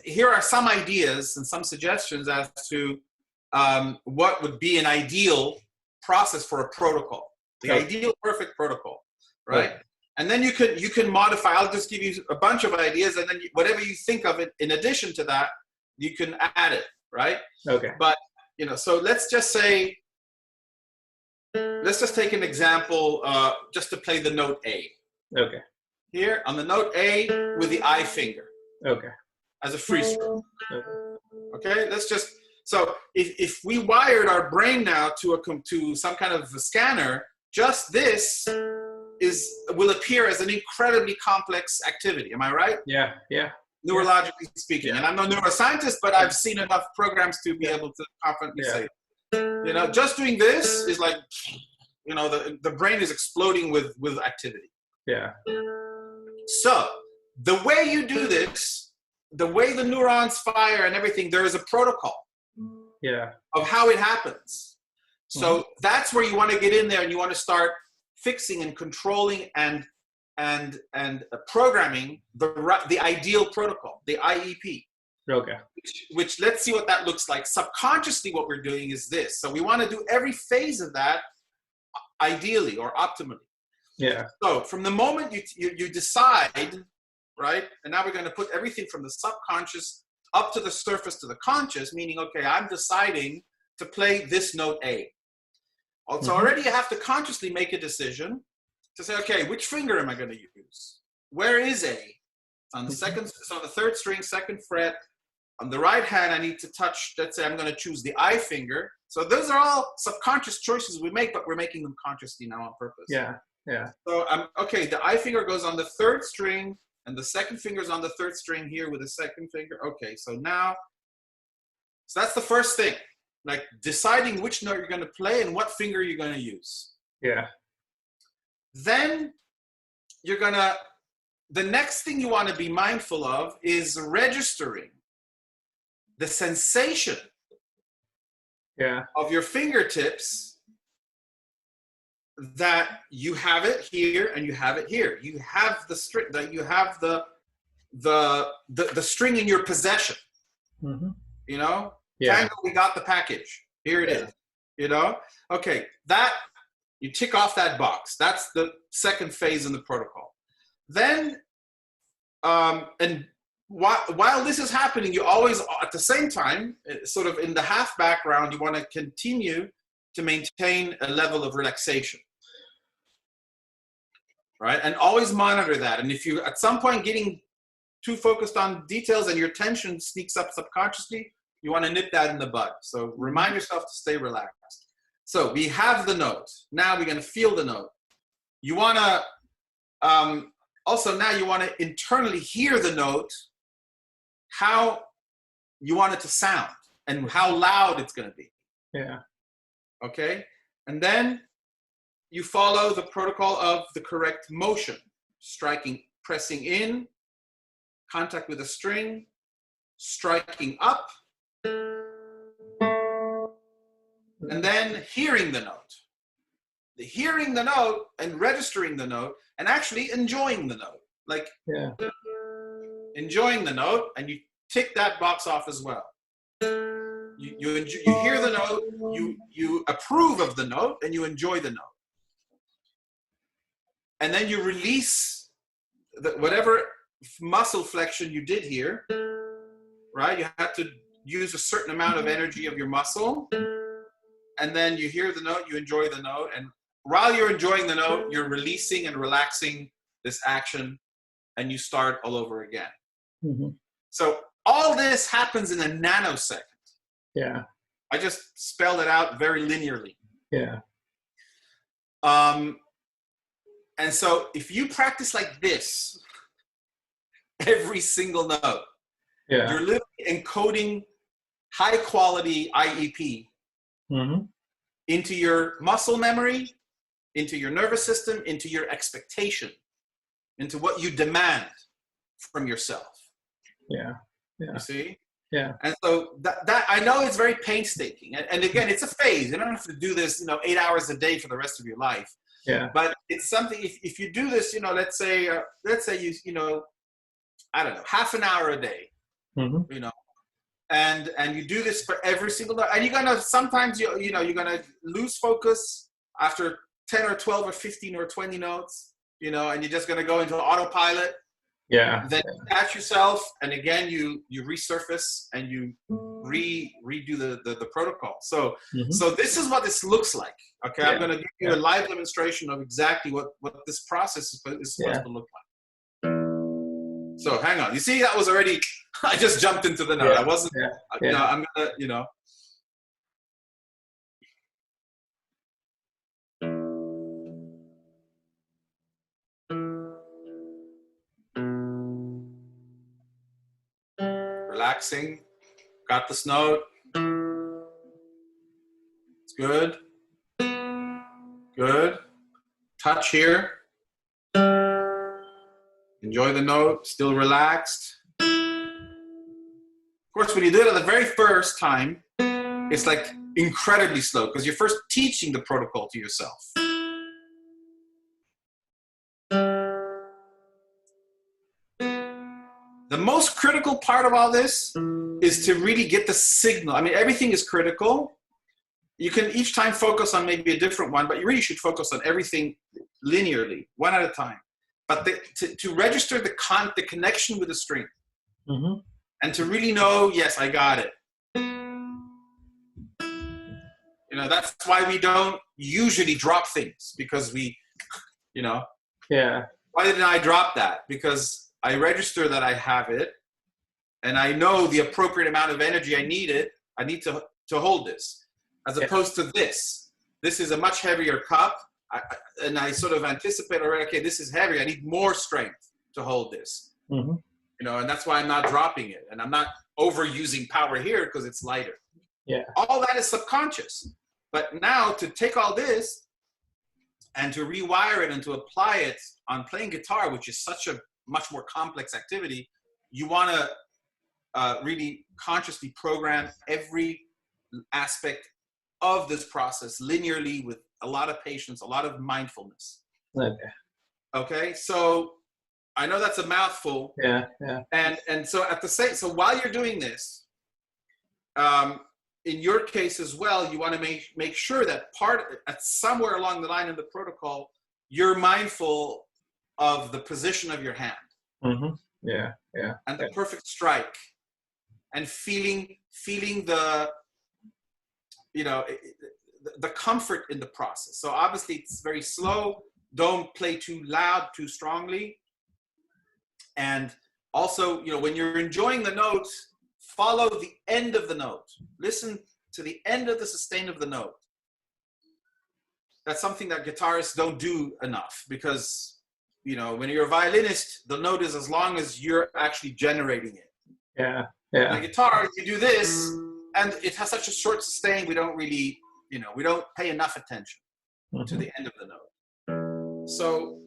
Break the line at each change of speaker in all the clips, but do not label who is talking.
Here are some ideas and some suggestions as to what would be an ideal process for a protocol, the ideal perfect protocol, right? And then you can modify. I'll just give you a bunch of ideas, and then whatever you think of it in addition to that, you can add it, right?
Okay.
But so let's just say, let's just take an example, just to play the note A.
Okay.
Here on the note A with the I finger.
Okay.
As a free stroke. Okay, let's just, so if we wired our brain now to some kind of a scanner, just this will appear as an incredibly complex activity. Am I right?
Yeah, yeah.
Neurologically speaking.
Yeah.
And I'm no neuroscientist, but I've seen enough programs to be able to confidently say, just doing this is like, the brain is exploding with activity.
Yeah.
So the way you do this, the way the neurons fire and everything, there is a protocol of how it happens. So that's where you want to get in there, and you want to start fixing and controlling and programming the ideal protocol, the IEP.
Okay.
Which let's see what that looks like. Subconsciously, what we're doing is this. So we want to do every phase of that ideally or optimally.
Yeah.
So from the moment you decide, right? And now we're going to put everything from the subconscious up to the surface to the conscious, meaning, okay, I'm deciding to play this note A. So already you have to consciously make a decision to say, okay, which finger am I going to use? Where is A? On the so on the third string, second fret. On the right hand, I need to touch, let's say I'm going to choose the I finger. So those are all subconscious choices we make, but we're making them consciously now on purpose.
Yeah, yeah.
So, okay, the I finger goes on the third string, and the second finger is on the third string here with the second finger. Okay, so that's the first thing, like deciding which note you're going to play and what finger you're going to use.
Yeah.
Then the next thing you want to be mindful of is registering the sensation of your fingertips, that you have it here and you have it here. You have the string, that you have the string in your possession. Tango, we got the package. Here it is. Okay, that you tick off that box. That's the second phase in the protocol. Then, and while this is happening, you always, at the same time, sort of in the half background, you want to continue to maintain a level of relaxation. Right? And always monitor that. And if you, at some point, getting too focused on details and your attention sneaks up subconsciously, you want to nip that in the bud. So remind yourself to stay relaxed. So we have the note. Now we're going to feel the note. You want to, also now you want to internally hear the note, how you want it to sound and how loud it's going to be.
Yeah.
Okay? And then you follow the protocol of the correct motion, pressing in, contact with a string, striking up, and then hearing the note. Hearing the note and registering the note and actually enjoying the note. Like enjoying the note, and you tick that box off as well. You hear the note, you approve of the note, and you enjoy the note. And then you release whatever muscle flexion you did here, right? You have to use a certain amount of energy of your muscle. And then you hear the note, you enjoy the note. And while you're enjoying the note, you're releasing and relaxing this action, and you start all over again. So all this happens in a nanosecond.
Yeah.
I just spelled it out very linearly.
Yeah.
And so if you practice like this, every single note, you're literally encoding high quality IEP into your muscle memory, into your nervous system, into your expectation, into what you demand from yourself.
Yeah. Yeah.
You see?
Yeah.
And so that I know it's very painstaking. And again, it's a phase. You don't have to do this, 8 hours a day for the rest of your life.
Yeah.
But it's something, if you do this, let's say you, I don't know, half an hour a day, and you do this for every single day. And you're going to, sometimes, you're going to lose focus after 10 or 12 or 15 or 20 notes, and you're just going to go into autopilot.
Yeah.
Then you catch yourself, and again, you resurface and you redo the protocol. So this is what this looks like. Okay, I'm going to give you a live demonstration of exactly what this process is supposed to look like. So hang on. You see, that was already, I just jumped into the note. I wasn't, I'm going to, relaxing. Got this note. It's good. Good. Touch here. Enjoy the note. Still relaxed. Of course, when you do it at the very first time, it's like incredibly slow because you're first teaching the protocol to yourself. The most critical part of all this is to really get the signal. I mean, everything is critical. You can each time focus on maybe a different one, but you really should focus on everything linearly, one at a time. But to register the connection with the string, and to really know, yes, I got it. That's why we don't usually drop things, because we, why didn't I drop that? Because I register that I have it, and I know the appropriate amount of energy I need to hold this, as opposed to this. This is a much heavier cup, and I sort of anticipate already, okay, this is heavy. I need more strength to hold this. And that's why I'm not dropping it, and I'm not overusing power here because it's lighter. Yeah. All that is subconscious. But now to take all this and to rewire it and to apply it on playing guitar, which is such a much more complex activity, you want to really consciously program every aspect of this process linearly with a lot of patience, a lot of mindfulness. Okay. So I know that's a mouthful. Yeah. And so so while you're doing this, in your case as well, you want to make sure that somewhere along the line in the protocol, you're mindful of the position of your hand. Yeah. And the perfect strike, and feeling the the comfort in the process. So obviously it's very slow. Don't play too loud, too strongly. And also, when you're enjoying the notes, follow the end of the note. Listen to the end of the sustain of the note. That's something that guitarists don't do enough, because, when you're a violinist, the note is as long as you're actually generating it. Yeah. The guitar, you do this, and it has such a short sustain, we don't really, we don't pay enough attention to the end of the note. So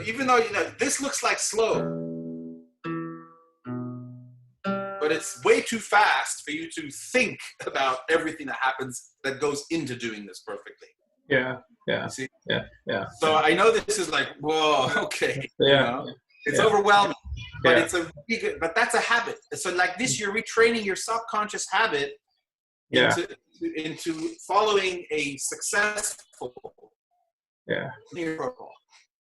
even though, this looks like slow, but it's way too fast for you to think about everything that happens that goes into doing this perfectly. Yeah. You see? Yeah. So I know this is like, whoa, okay. It's overwhelming, but it's a really good, but that's a habit. So like this, you're retraining your subconscious habit into following a successful protocol,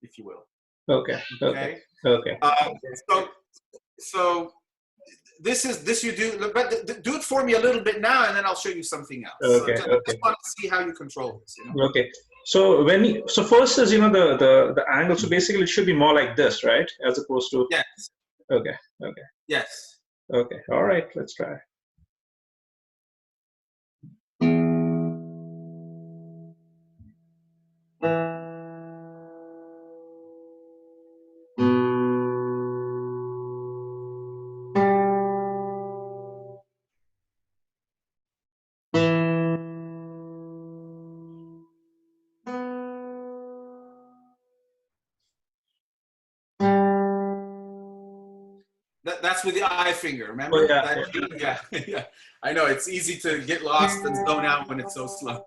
if you will. Okay. So this you do, but do it for me a little bit now, and then I'll show you something else. I just want to see how you control this.
Okay. So so first is the angle. So basically, it should be more like this, right, as opposed to.
Yes.
Okay.
Yes.
Okay. All right. Let's try.
That's with the eye finger, remember?
Oh, yeah.
Yeah, yeah. I know, it's easy to get lost and zone out when it's so slow.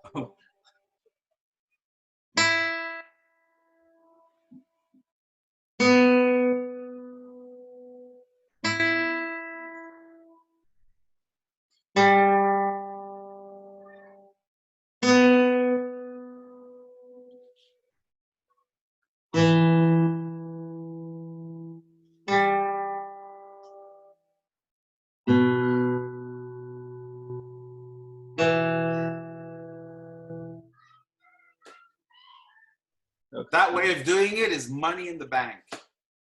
Okay.
That way of doing it is money in the bank.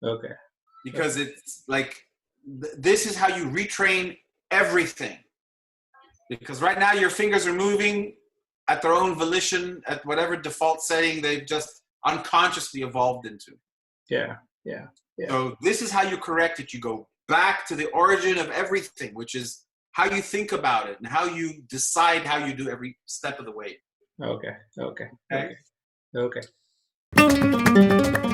Okay.
Because it's like, this is how you retrain everything. Because right now your fingers are moving at their own volition, at whatever default setting they've just unconsciously evolved into.
Yeah. Yeah. Yeah.
So this is how you correct it. You go back to the origin of everything, which is how you think about it and how you decide how you do every step of the way.
Okay. Okay.
Okay?
Okay. Okay.